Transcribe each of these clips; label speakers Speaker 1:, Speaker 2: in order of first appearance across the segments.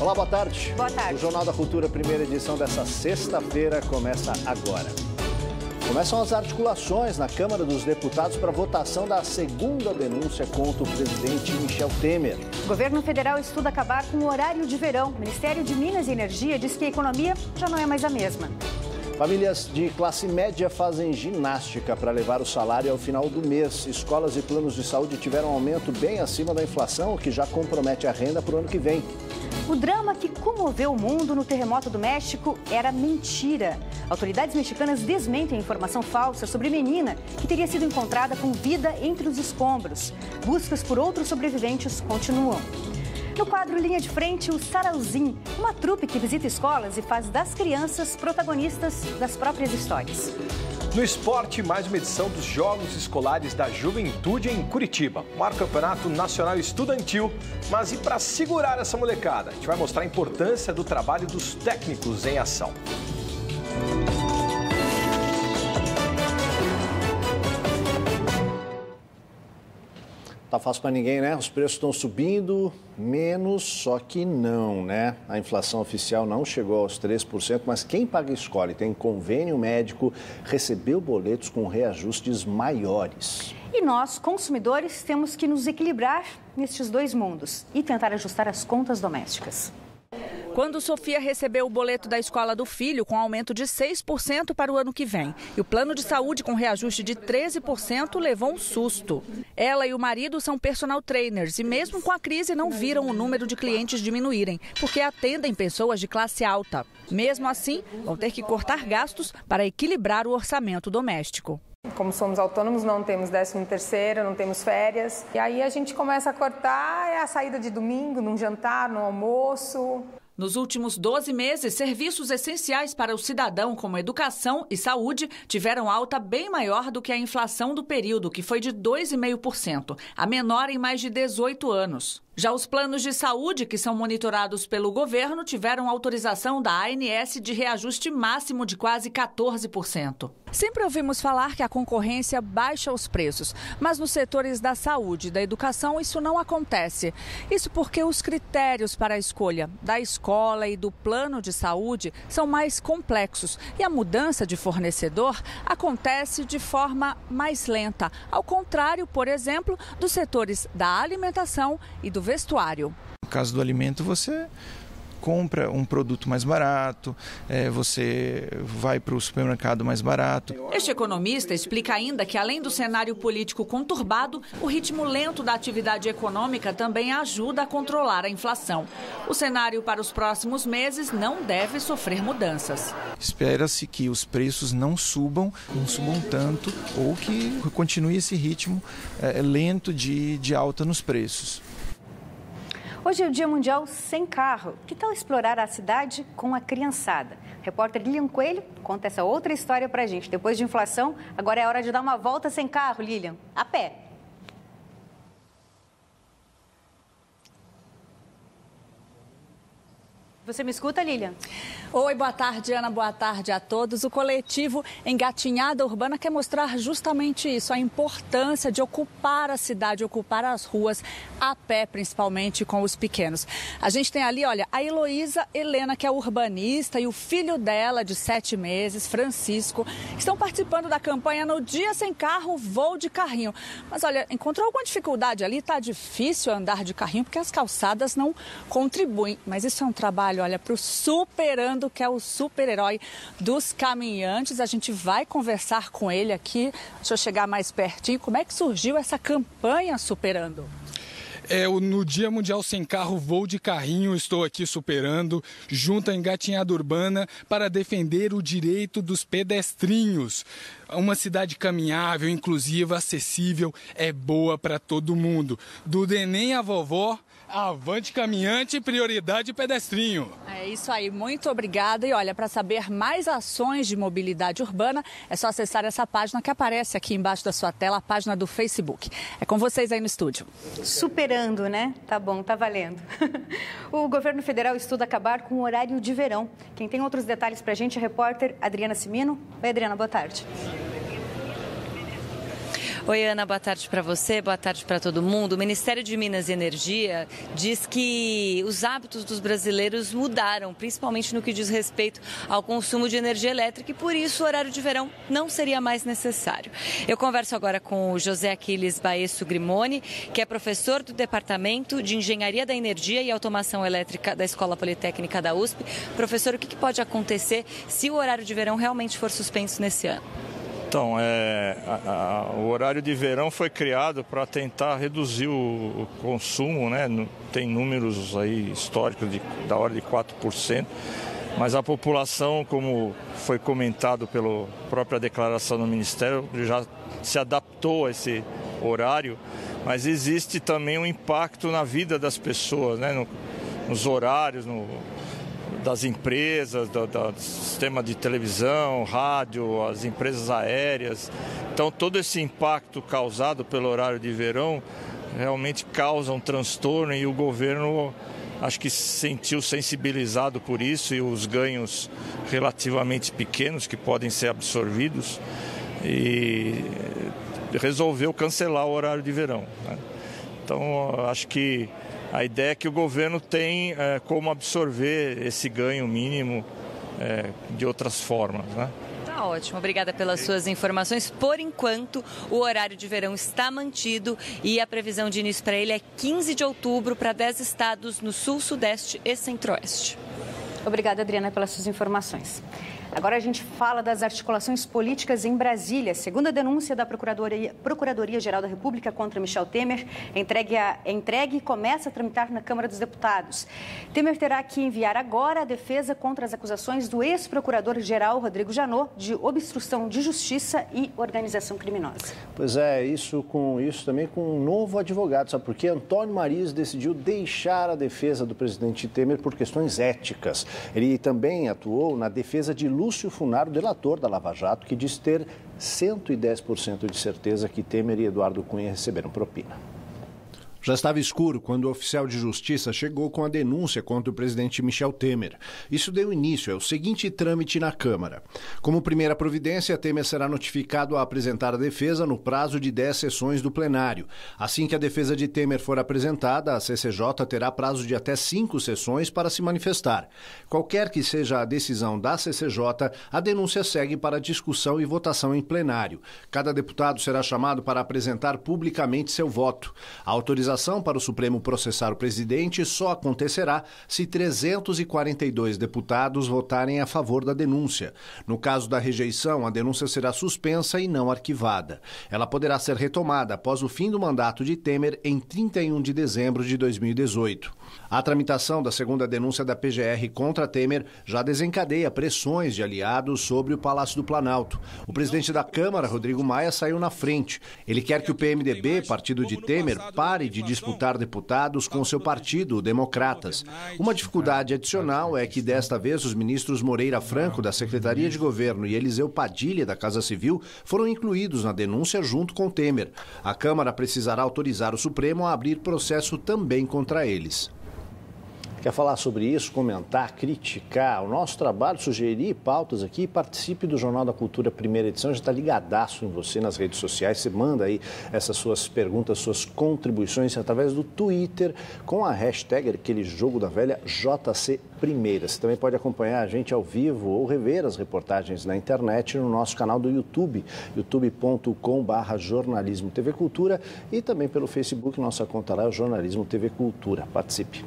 Speaker 1: Olá, boa tarde.
Speaker 2: Boa tarde.
Speaker 1: O Jornal da Cultura, primeira edição dessa sexta-feira, começa agora. Começam as articulações na Câmara dos Deputados para a votação da segunda denúncia contra o presidente Michel Temer.
Speaker 2: O governo federal estuda acabar com o horário de verão. O Ministério de Minas e Energia diz que a economia já não é mais a mesma.
Speaker 1: Famílias de classe média fazem ginástica para levar o salário ao final do mês. Escolas e planos de saúde tiveram um aumento bem acima da inflação, o que já compromete a renda para o ano que vem.
Speaker 2: O drama que comoveu o mundo no terremoto do México era mentira. Autoridades mexicanas desmentem a informação falsa sobre menina que teria sido encontrada com vida entre os escombros. Buscas por outros sobreviventes continuam. No quadro Linha de Frente, o Sarauzinho, uma trupe que visita escolas e faz das crianças protagonistas das próprias histórias.
Speaker 3: No esporte, mais uma edição dos Jogos Escolares da Juventude em Curitiba. O maior campeonato nacional estudantil. Mas e para segurar essa molecada? A gente vai mostrar a importância do trabalho dos técnicos em ação.
Speaker 1: Tá fácil para ninguém, né? Os preços estão subindo menos, só que não, né? A inflação oficial não chegou aos 3%, mas quem paga escola e tem convênio médico recebeu boletos com reajustes maiores.
Speaker 2: E nós, consumidores, temos que nos equilibrar nestes dois mundos e tentar ajustar as contas domésticas.
Speaker 4: Quando Sofia recebeu o boleto da escola do filho, com aumento de 6% para o ano que vem, e o plano de saúde com reajuste de 13%, levou um susto. Ela e o marido são personal trainers e mesmo com a crise não viram o número de clientes diminuírem, porque atendem pessoas de classe alta. Mesmo assim, vão ter que cortar gastos para equilibrar o orçamento doméstico.
Speaker 5: Como somos autônomos, não temos 13º, não temos férias. E aí a gente começa a cortar a saída de domingo, num jantar, no almoço.
Speaker 4: Nos últimos 12 meses, serviços essenciais para o cidadão, como educação e saúde, tiveram alta bem maior do que a inflação do período, que foi de 2,5%, a menor em mais de 18 anos. Já os planos de saúde, que são monitorados pelo governo, tiveram autorização da ANS de reajuste máximo de quase 14%. Sempre ouvimos falar que a concorrência baixa os preços, mas nos setores da saúde e da educação isso não acontece. Isso porque os critérios para a escolha da escola e do plano de saúde são mais complexos e a mudança de fornecedor acontece de forma mais lenta, ao contrário, por exemplo, dos setores da alimentação e do vestuário.
Speaker 6: No caso do alimento, você compra um produto mais barato, você vai para o supermercado mais barato.
Speaker 4: Este economista explica ainda que, além do cenário político conturbado, o ritmo lento da atividade econômica também ajuda a controlar a inflação. O cenário para os próximos meses não deve sofrer mudanças.
Speaker 6: Espera-se que os preços não subam tanto ou que continue esse ritmo lento de alta nos preços.
Speaker 2: Hoje é o Dia Mundial Sem Carro. Que tal explorar a cidade com a criançada? O repórter Lilian Coelho conta essa outra história pra gente. Depois de inflação, agora é hora de dar uma volta sem carro, Lilian. A pé. Você me escuta, Lilian?
Speaker 4: Oi, boa tarde, Ana. Boa tarde a todos. O coletivo Engatinhada Urbana quer mostrar justamente isso, a importância de ocupar a cidade, ocupar as ruas a pé, principalmente com os pequenos. A gente tem ali, olha, a Heloísa Helena, que é urbanista, e o filho dela, de 7 meses, Francisco, estão participando da campanha No Dia Sem Carro, Vou de Carrinho. Mas, olha, encontrou alguma dificuldade ali? Tá difícil andar de carrinho porque as calçadas não contribuem. Mas isso é um trabalho, olha, para o Superando, que é o super-herói dos caminhantes. A gente vai conversar com ele aqui. Deixa eu chegar mais pertinho. Como é que surgiu essa campanha Superando?
Speaker 7: No Dia Mundial Sem Carro, Vou de Carrinho, estou aqui superando, junto à Engatinhada Urbana, para defender o direito dos pedestrinhos. Uma cidade caminhável, inclusiva, acessível, é boa para todo mundo. Do neném à vovó, avante caminhante, prioridade pedestrinho.
Speaker 4: É isso aí, muito obrigada. E olha, para saber mais ações de mobilidade urbana, é só acessar essa página que aparece aqui embaixo da sua tela, a página do Facebook. É com vocês aí no estúdio.
Speaker 2: Superando, né? Tá bom, tá valendo. O governo federal estuda acabar com o horário de verão. Quem tem outros detalhes pra gente é a repórter Adriana Simino. Oi, Adriana, boa tarde.
Speaker 8: Oi, Ana, boa tarde para você, boa tarde para todo mundo. O Ministério de Minas e Energia diz que os hábitos dos brasileiros mudaram, principalmente no que diz respeito ao consumo de energia elétrica, e por isso o horário de verão não seria mais necessário. Eu converso agora com o José Aquiles Baesso Grimoni, que é professor do Departamento de Engenharia da Energia e Automação Elétrica da Escola Politécnica da USP. Professor, o que pode acontecer se o horário de verão realmente for suspenso nesse ano?
Speaker 9: Então, o horário de verão foi criado para tentar reduzir o consumo, né? Tem números aí históricos da ordem de 4%, mas a população, como foi comentado pela própria declaração do Ministério, já se adaptou a esse horário, mas existe também um impacto na vida das pessoas, né? Nos horários, das empresas, do sistema de televisão, rádio, as empresas aéreas. Então, todo esse impacto causado pelo horário de verão realmente causa um transtorno, e o governo, acho que se sentiu sensibilizado por isso, e os ganhos relativamente pequenos que podem ser absorvidos, e resolveu cancelar o horário de verão, né? Então, acho que a ideia é que o governo tem como absorver esse ganho mínimo de outras formas, né?
Speaker 8: Tá ótimo, obrigada pelas suas informações. Por enquanto, o horário de verão está mantido e a previsão de início para ele é 15 de outubro para 10 estados no Sul, Sudeste e Centro-Oeste.
Speaker 2: Obrigada, Adriana, pelas suas informações. Agora a gente fala das articulações políticas em Brasília. Segundo a denúncia da Procuradoria-Geral da República contra Michel Temer, entregue e começa a tramitar na Câmara dos Deputados. Temer terá que enviar agora a defesa contra as acusações do ex-procurador-geral Rodrigo Janot de obstrução de justiça e organização criminosa.
Speaker 1: Pois é, isso também com um novo advogado, sabe por quê? Antônio Mariz decidiu deixar a defesa do presidente Temer por questões éticas. Ele também atuou na defesa de Lúcio Funaro, delator da Lava Jato, que diz ter 110% de certeza que Temer e Eduardo Cunha receberam propina. Já estava escuro quando o oficial de justiça chegou com a denúncia contra o presidente Michel Temer. Isso deu início ao seguinte trâmite na Câmara. Como primeira providência, Temer será notificado a apresentar a defesa no prazo de 10 sessões do plenário. Assim que a defesa de Temer for apresentada, a CCJ terá prazo de até 5 sessões para se manifestar. Qualquer que seja a decisão da CCJ, a denúncia segue para discussão e votação em plenário. Cada deputado será chamado para apresentar publicamente seu voto. A autorização para o Supremo processar o presidente só acontecerá se 342 deputados votarem a favor da denúncia. No caso da rejeição, a denúncia será suspensa e não arquivada. Ela poderá ser retomada após o fim do mandato de Temer em 31 de dezembro de 2018. A tramitação da segunda denúncia da PGR contra Temer já desencadeia pressões de aliados sobre o Palácio do Planalto. O presidente da Câmara, Rodrigo Maia, saiu na frente. Ele quer que o PMDB, partido de Temer, pare de disputar deputados com seu partido, o Democratas. Uma dificuldade adicional é que, desta vez, os ministros Moreira Franco, da Secretaria de Governo, e Eliseu Padilha, da Casa Civil, foram incluídos na denúncia junto com Temer. A Câmara precisará autorizar o Supremo a abrir processo também contra eles. Quer falar sobre isso, comentar, criticar o nosso trabalho, sugerir pautas aqui? Participe do Jornal da Cultura, primeira edição. Já está ligadaço em você nas redes sociais. Você manda aí essas suas perguntas, suas contribuições através do Twitter com a hashtag, aquele jogo da velha, JC Primeira. Você também pode acompanhar a gente ao vivo ou rever as reportagens na internet no nosso canal do YouTube, youtube.com/jornalismo TV Cultura, e também pelo Facebook, nossa conta lá é o Jornalismo TV Cultura. Participe.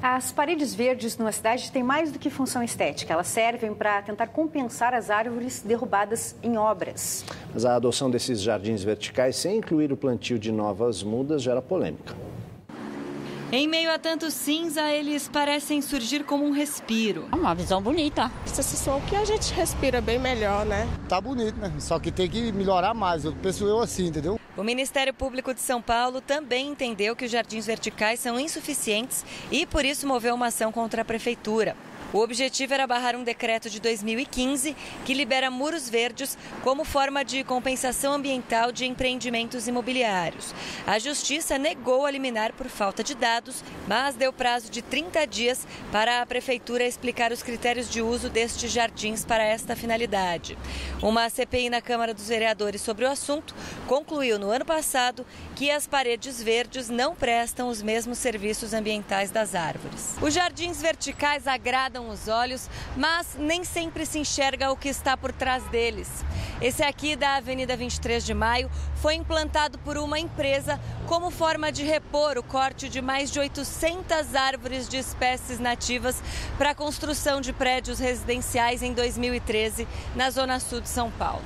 Speaker 2: As paredes verdes numa cidade têm mais do que função estética. Elas servem para tentar compensar as árvores derrubadas em obras.
Speaker 1: Mas a adoção desses jardins verticais, sem incluir o plantio de novas mudas, gera polêmica.
Speaker 8: Em meio a tanto cinza, eles parecem surgir como um respiro.
Speaker 10: É uma visão bonita.
Speaker 11: Essa sensação que a gente respira bem melhor, né?
Speaker 12: Tá bonito, né? Só que tem que melhorar mais. Eu penso assim, entendeu?
Speaker 8: O Ministério Público de São Paulo também entendeu que os jardins verticais são insuficientes e, por isso, moveu uma ação contra a Prefeitura. O objetivo era barrar um decreto de 2015 que libera muros verdes como forma de compensação ambiental de empreendimentos imobiliários. A Justiça negou a liminar por falta de dados, mas deu prazo de 30 dias para a Prefeitura explicar os critérios de uso destes jardins para esta finalidade. Uma CPI na Câmara dos Vereadores sobre o assunto concluiu no ano passado que as paredes verdes não prestam os mesmos serviços ambientais das árvores. Os jardins verticais agradam os olhos, mas nem sempre se enxerga o que está por trás deles. Esse aqui da Avenida 23 de Maio foi implantado por uma empresa como forma de repor o corte de mais de 800 árvores de espécies nativas para a construção de prédios residenciais em 2013 na zona sul de São Paulo.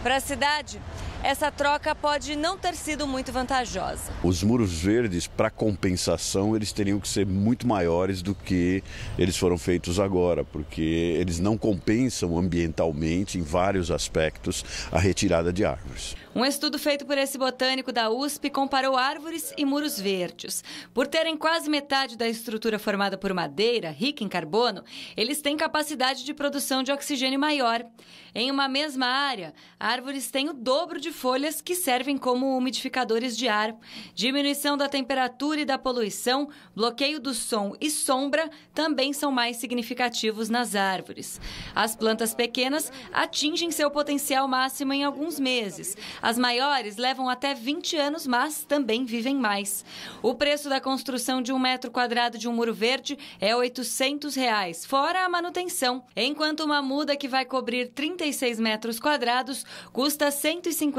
Speaker 8: Para a cidade, essa troca pode não ter sido muito vantajosa.
Speaker 10: Os muros verdes, para compensação, eles teriam que ser muito maiores do que eles foram feitos agora, porque eles não compensam ambientalmente, em vários aspectos, a retirada de árvores.
Speaker 8: Um estudo feito por esse botânico da USP comparou árvores e muros verdes. Por terem quase metade da estrutura formada por madeira, rica em carbono, eles têm capacidade de produção de oxigênio maior. Em uma mesma área, árvores têm o dobro de folhas que servem como umidificadores de ar. Diminuição da temperatura e da poluição, bloqueio do som e sombra também são mais significativos nas árvores. As plantas pequenas atingem seu potencial máximo em alguns meses. As maiores levam até 20 anos, mas também vivem mais. O preço da construção de 1 metro quadrado de um muro verde é R$ 800, fora a manutenção, enquanto uma muda que vai cobrir 36 metros quadrados custa R$ 150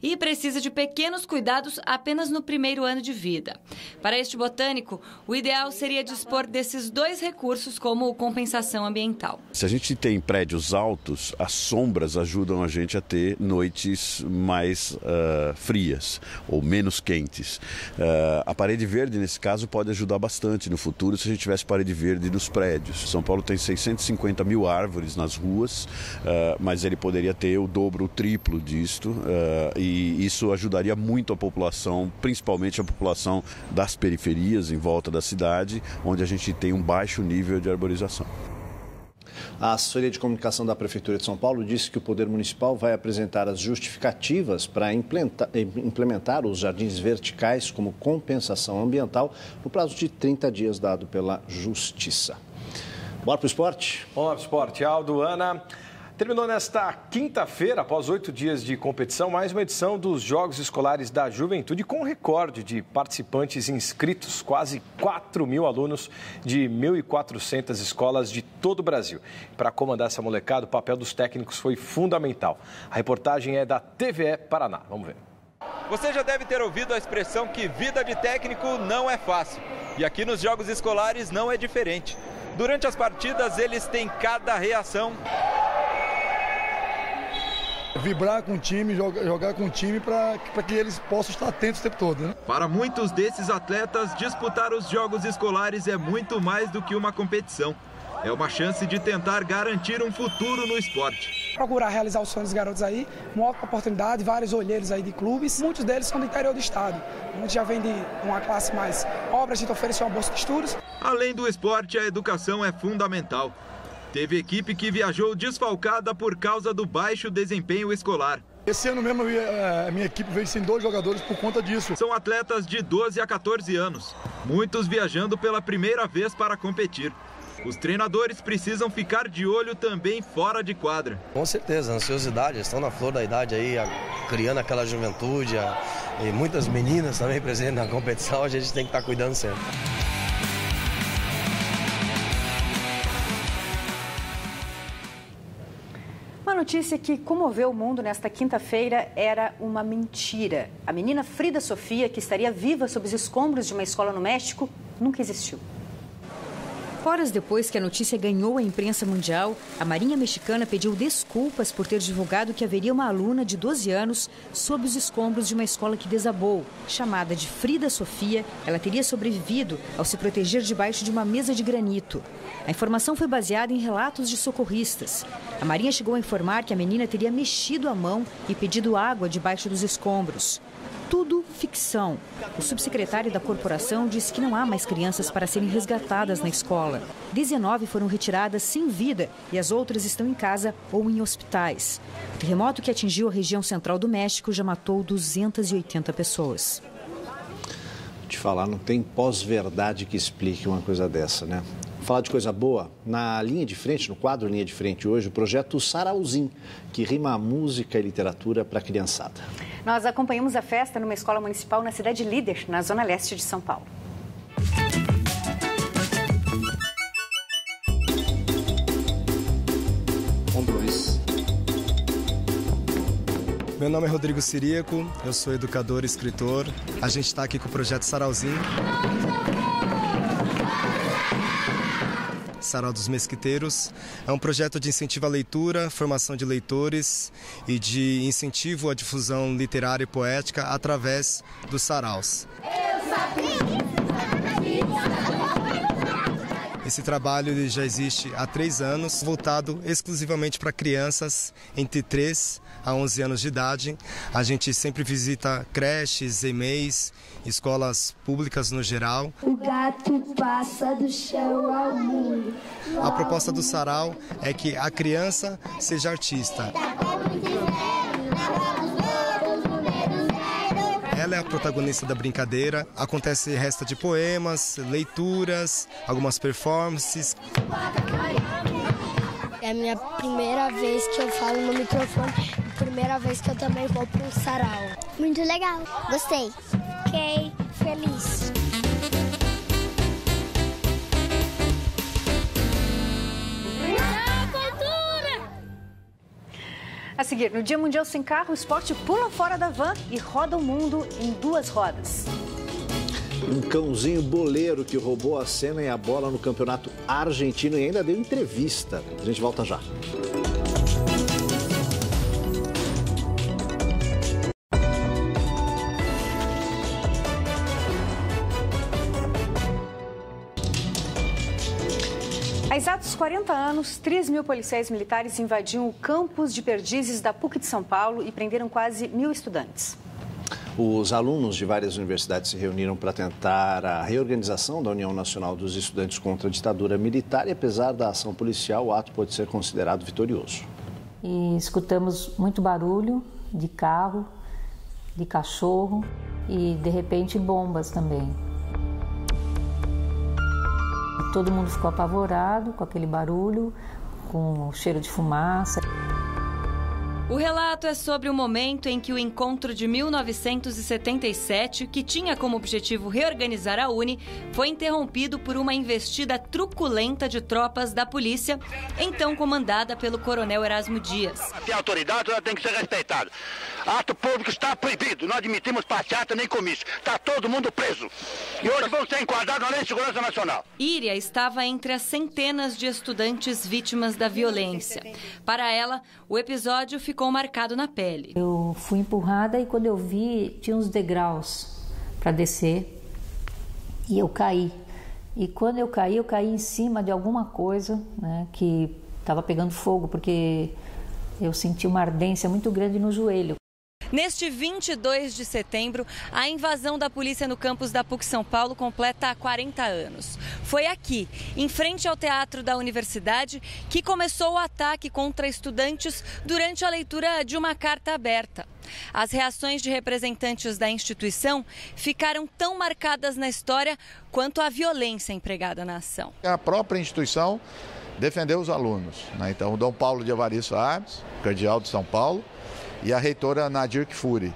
Speaker 8: e precisa de pequenos cuidados apenas no primeiro ano de vida. Para este botânico, o ideal seria dispor desses dois recursos como compensação ambiental.
Speaker 10: Se a gente tem prédios altos, as sombras ajudam a gente a ter noites mais frias ou menos quentes. A parede verde, nesse caso, pode ajudar bastante no futuro se a gente tivesse parede verde nos prédios. São Paulo tem 650 mil árvores nas ruas, mas ele poderia ter o dobro, o triplo disto, e isso ajudaria muito a população, principalmente a população das periferias em volta da cidade, onde a gente tem um baixo nível de arborização.
Speaker 1: A assessoria de comunicação da Prefeitura de São Paulo disse que o Poder Municipal vai apresentar as justificativas para implementar os jardins verticais como compensação ambiental no prazo de 30 dias dado pela Justiça. Bora para o esporte?
Speaker 3: Bora para o esporte. Aldo, Ana. Terminou nesta quinta-feira, após 8 dias de competição, mais uma edição dos Jogos Escolares da Juventude com recorde de participantes inscritos, quase 4 mil alunos de 1.400 escolas de todo o Brasil. Para comandar essa molecada, o papel dos técnicos foi fundamental. A reportagem é da TVE Paraná. Vamos ver.
Speaker 13: Você já deve ter ouvido a expressão que vida de técnico não é fácil. E aqui nos Jogos Escolares não é diferente. Durante as partidas, eles têm cada reação.
Speaker 14: Vibrar com o time, jogar com o time para que eles possam estar atentos o tempo todo, né?
Speaker 13: Para muitos desses atletas, disputar os Jogos Escolares é muito mais do que uma competição. É uma chance de tentar garantir um futuro no esporte.
Speaker 15: Procurar realizar os sonhos dos garotos aí, uma ótima oportunidade, vários olheiros aí de clubes. Muitos deles são do interior do estado. A gente já vem de uma classe mais pobre, a gente ofereceu uma bolsa de estudos.
Speaker 13: Além do esporte, a educação é fundamental. Teve equipe que viajou desfalcada por causa do baixo desempenho escolar.
Speaker 14: Esse ano mesmo a minha equipe veio sem 2 jogadores por conta disso.
Speaker 13: São atletas de 12 a 14 anos, muitos viajando pela primeira vez para competir. Os treinadores precisam ficar de olho também fora de quadra.
Speaker 16: Com certeza, ansiosidade, estão na flor da idade aí, criando aquela juventude, e muitas meninas também presentes na competição, a gente tem que estar cuidando sempre.
Speaker 2: Uma notícia que comoveu o mundo nesta quinta-feira era uma mentira. A menina Frida Sofia, que estaria viva sob os escombros de uma escola no México, nunca existiu. Horas depois que a notícia ganhou a imprensa mundial, a Marinha Mexicana pediu desculpas por ter divulgado que haveria uma aluna de 12 anos sob os escombros de uma escola que desabou. Chamada de Frida Sofia, ela teria sobrevivido ao se proteger debaixo de uma mesa de granito. A informação foi baseada em relatos de socorristas. A Marinha chegou a informar que a menina teria mexido a mão e pedido água debaixo dos escombros. tudo ficção. O subsecretário da corporação disse que não há mais crianças para serem resgatadas na escola. 19 foram retiradas sem vida e as outras estão em casa ou em hospitais. O terremoto que atingiu a região central do México já matou 280 pessoas.
Speaker 1: Vou te falar, não tem pós-verdade que explique uma coisa dessa, né? Falar de coisa boa, na linha de frente, no quadro Linha de Frente hoje, o projeto Sarauzinho, que rima música e literatura para a criançada.
Speaker 2: Nós acompanhamos a festa numa escola municipal na cidade líder, na zona leste de São Paulo.
Speaker 17: Meu nome é Rodrigo Ciríaco, eu sou educador e escritor. A gente está aqui com o projeto Sarauzinho. Sarau dos Mesquiteiros. É um projeto de incentivo à leitura, formação de leitores e de incentivo à difusão literária e poética através dos saraus. Esse trabalho ele já existe há 3 anos, voltado exclusivamente para crianças entre 3 a 11 anos de idade. A gente sempre visita creches, EMEIs, escolas públicas no geral.
Speaker 18: O gato passa do chão ao muro.
Speaker 17: A proposta do sarau é que a criança seja artista. Ela é a protagonista da brincadeira. Acontece resta de poemas, leituras, algumas performances.
Speaker 18: É a minha primeira vez que eu falo no microfone e primeira vez que eu também vou para um sarau. Muito legal, gostei. Fiquei feliz.
Speaker 2: A seguir, no Dia Mundial Sem Carro, o esporte pula fora da van e roda o mundo em 2 rodas.
Speaker 1: Um cãozinho boleiro que roubou a cena e a bola no campeonato argentino e ainda deu entrevista. A gente volta já.
Speaker 2: Há exatos 40 anos, 3.000 policiais militares invadiam o campus de Perdizes da PUC de São Paulo e prenderam quase 1.000 estudantes.
Speaker 1: Os alunos de várias universidades se reuniram para tentar a reorganização da União Nacional dos Estudantes contra a ditadura militar e, apesar da ação policial, o ato pode ser considerado vitorioso.
Speaker 19: E escutamos muito barulho de carro, de cachorro e, de repente, bombas também. Todo mundo ficou apavorado com aquele barulho, com o cheiro de fumaça.
Speaker 8: O relato é sobre o momento em que o encontro de 1977, que tinha como objetivo reorganizar a UNE, foi interrompido por uma investida truculenta de tropas da polícia, então comandada pelo coronel Erasmo Dias.
Speaker 20: Tem autoridade, ela tem que ser respeitada. Ato público está proibido, não admitimos passeata nem comício. Está todo mundo preso. E hoje vão ser enquadrados na Lei de Segurança Nacional.
Speaker 8: Íria estava entre as centenas de estudantes vítimas da violência. Para ela, o episódio ficou marcado na pele.
Speaker 19: Eu fui empurrada e quando eu vi, tinha uns degraus para descer e eu caí. E quando eu caí em cima de alguma coisa, né, que estava pegando fogo, porque eu senti uma ardência muito grande no joelho.
Speaker 8: Neste 22 de setembro, a invasão da polícia no campus da PUC São Paulo completa 40 anos. Foi aqui, em frente ao teatro da universidade, que começou o ataque contra estudantes durante a leitura de uma carta aberta. As reações de representantes da instituição ficaram tão marcadas na história quanto a violência empregada na ação.
Speaker 21: A própria instituição defendeu os alunos, né? Então, o Dom Paulo de Evaristo Armes, cardeal de São Paulo, e a reitora Nadir Kfouri.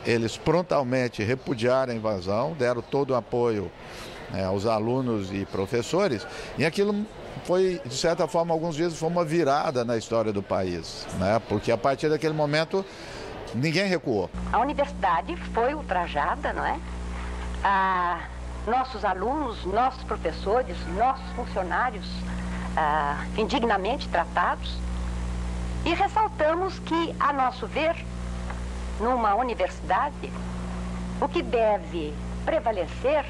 Speaker 21: Eles prontamente repudiaram a invasão, deram todo o apoio aos alunos e professores, e aquilo foi, de certa forma, alguns dias foi uma virada na história do país, né? Porque a partir daquele momento ninguém recuou.
Speaker 22: A universidade foi ultrajada, não é? Nossos alunos, nossos professores, nossos funcionários indignamente tratados. E ressaltamos que, a nosso ver, numa universidade, o que deve prevalecer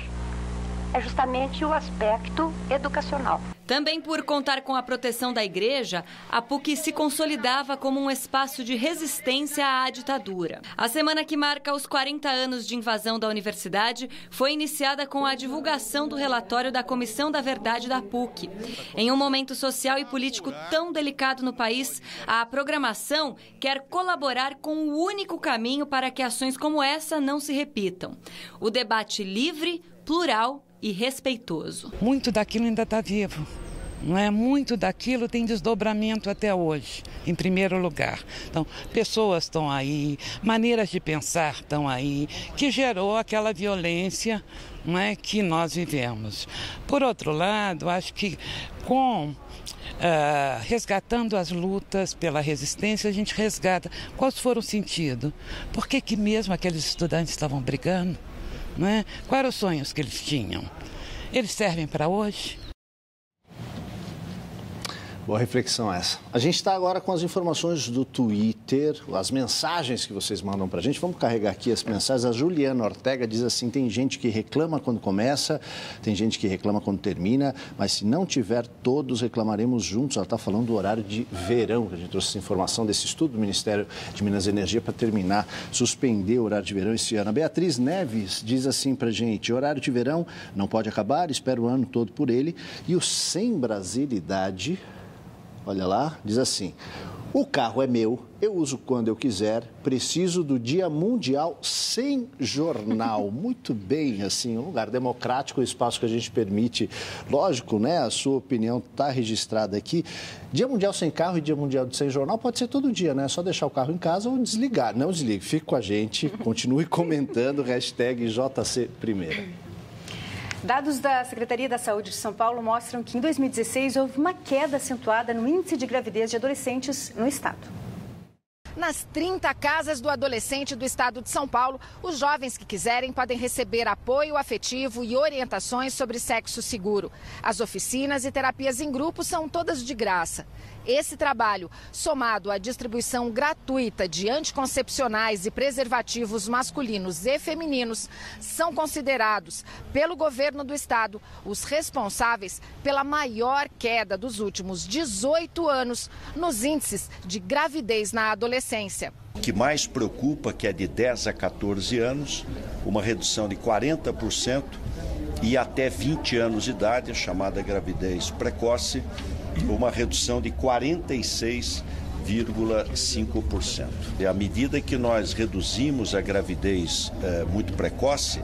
Speaker 22: é justamente o aspecto educacional.
Speaker 8: Também por contar com a proteção da igreja, a PUC se consolidava como um espaço de resistência à ditadura. A semana que marca os 40 anos de invasão da universidade foi iniciada com a divulgação do relatório da Comissão da Verdade da PUC. Em um momento social e político tão delicado no país, a programação quer colaborar com o único caminho para que ações como essa não se repitam: o debate livre, plural e respeitoso.
Speaker 5: Muito daquilo ainda está vivo, não é? Muito daquilo tem desdobramento até hoje, em primeiro lugar. Então, pessoas estão aí, maneiras de pensar estão aí, que gerou aquela violência, não é, que nós vivemos. Por outro lado, acho que resgatando as lutas pela resistência, a gente resgata. Quais foram o sentido? Por que mesmo aqueles estudantes estavam brigando? Não é? Quais eram os sonhos que eles tinham? Eles servem para hoje?
Speaker 1: Boa reflexão essa. A gente está agora com as informações do Twitter, as mensagens que vocês mandam para a gente. Vamos carregar aqui as mensagens. A Juliana Ortega diz assim: tem gente que reclama quando começa, tem gente que reclama quando termina, mas se não tiver, todos reclamaremos juntos. Ela está falando do horário de verão, que a gente trouxe essa informação desse estudo do Ministério de Minas e Energia para terminar, suspender o horário de verão esse ano. A Beatriz Neves diz assim para a gente: horário de verão não pode acabar, espero o ano todo por ele. E o Sem Brasilidade, olha lá, diz assim: o carro é meu, eu uso quando eu quiser, preciso do Dia Mundial sem jornal. Muito bem, assim, um lugar democrático, um espaço que a gente permite, lógico, né, a sua opinião está registrada aqui. Dia Mundial sem carro e Dia Mundial sem jornal pode ser todo dia, né? É só deixar o carro em casa ou desligar. Não desligue, fique com a gente, continue comentando, hashtag JC Primeira.
Speaker 2: Dados da Secretaria da Saúde de São Paulo mostram que em 2016 houve uma queda acentuada no índice de gravidez de adolescentes no estado.
Speaker 6: Nas 30 casas do adolescente do estado de São Paulo, os jovens que quiserem podem receber apoio afetivo e orientações sobre sexo seguro. As oficinas e terapias em grupo são todas de graça. Esse trabalho, somado à distribuição gratuita de anticoncepcionais e preservativos masculinos e femininos, são considerados pelo governo do estado os responsáveis pela maior queda dos últimos 18 anos nos índices de gravidez na adolescência.
Speaker 23: O que mais preocupa, que é de 10 a 14 anos, uma redução de 40%, e até 20 anos de idade, a chamada gravidez precoce, uma redução de 46,5%. E à medida que nós reduzimos a gravidez muito precoce,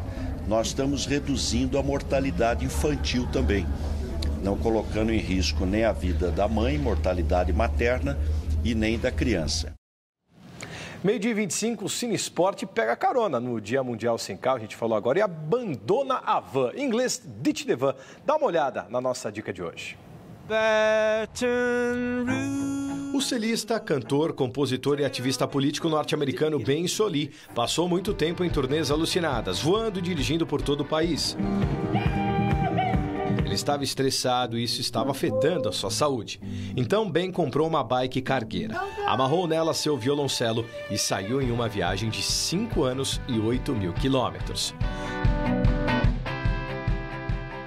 Speaker 23: nós estamos reduzindo a mortalidade infantil também, não colocando em risco nem a vida da mãe, mortalidade materna, e nem da criança.
Speaker 3: 12h25, o Cine Esporte pega carona no Dia Mundial Sem Carro, a gente falou agora, e abandona a van. Em inglês, ditch the van. Dá uma olhada na nossa dica de hoje. O celista, cantor, compositor e ativista político norte-americano Ben Sollee passou muito tempo em turnês alucinadas, voando e dirigindo por todo o país. Ele estava estressado e isso estava afetando a sua saúde. Então Ben comprou uma bike cargueira, amarrou nela seu violoncelo e saiu em uma viagem de 5 anos e 8.000 quilômetros.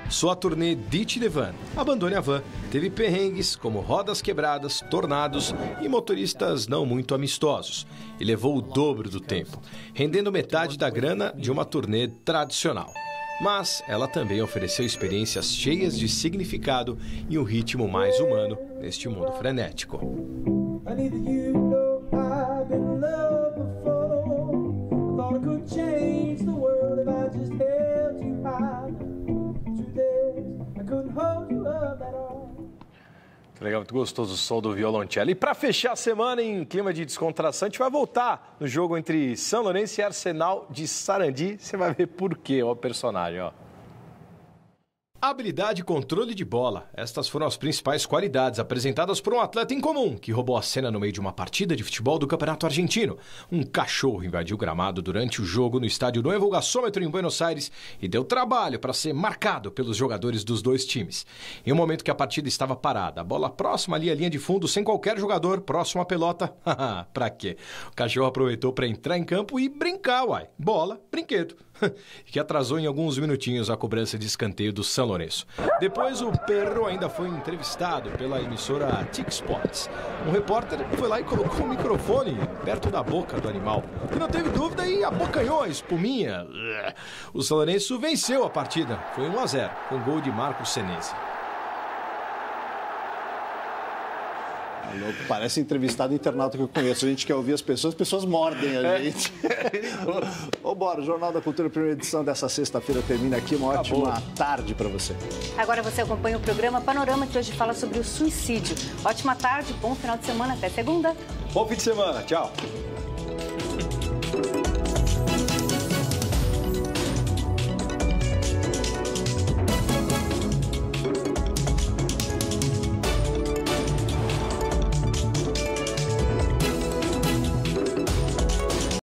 Speaker 3: Sua turnê Ditch the Van, Abandone a Van, teve perrengues como rodas quebradas, tornados e motoristas não muito amistosos. E levou o dobro do tempo, rendendo metade da grana de uma turnê tradicional. Mas ela também ofereceu experiências cheias de significado e um ritmo mais humano neste mundo frenético. Legal, muito gostoso o som do violoncelo. E para fechar a semana em clima de descontração, a gente vai voltar no jogo entre São Lourenço e Arsenal de Sarandi. Você vai ver por quê, ó, o personagem, ó. Habilidade e controle de bola. Estas foram as principais qualidades apresentadas por um atleta em comum que roubou a cena no meio de uma partida de futebol do Campeonato Argentino. Um cachorro invadiu o gramado durante o jogo no estádio Nuevo Gasômetro em Buenos Aires e deu trabalho para ser marcado pelos jogadores dos dois times. Em um momento que a partida estava parada, a bola próxima ali à linha de fundo, sem qualquer jogador, próximo à pelota. Pra quê? O cachorro aproveitou para entrar em campo e brincar, uai. Bola, brinquedo. que atrasou em alguns minutinhos a cobrança de escanteio do São Lourenço. Depois, o Perro ainda foi entrevistado pela emissora TIC Sports. Um repórter foi lá e colocou o microfone perto da boca do animal, que não teve dúvida e abocanhou a espuminha. O São Lourenço venceu a partida. Foi 1-0, com gol de Marcos Senesi.
Speaker 1: Parece entrevistado internauta que eu conheço. A gente quer ouvir as pessoas mordem a gente. Ô, Bora, o Jornal da Cultura, primeira edição dessa sexta-feira termina aqui. Uma ótima tarde para você.
Speaker 2: Agora você acompanha o programa Panorama, que hoje fala sobre o suicídio. Ótima tarde, bom final de semana, até segunda.
Speaker 3: Bom fim de semana, tchau.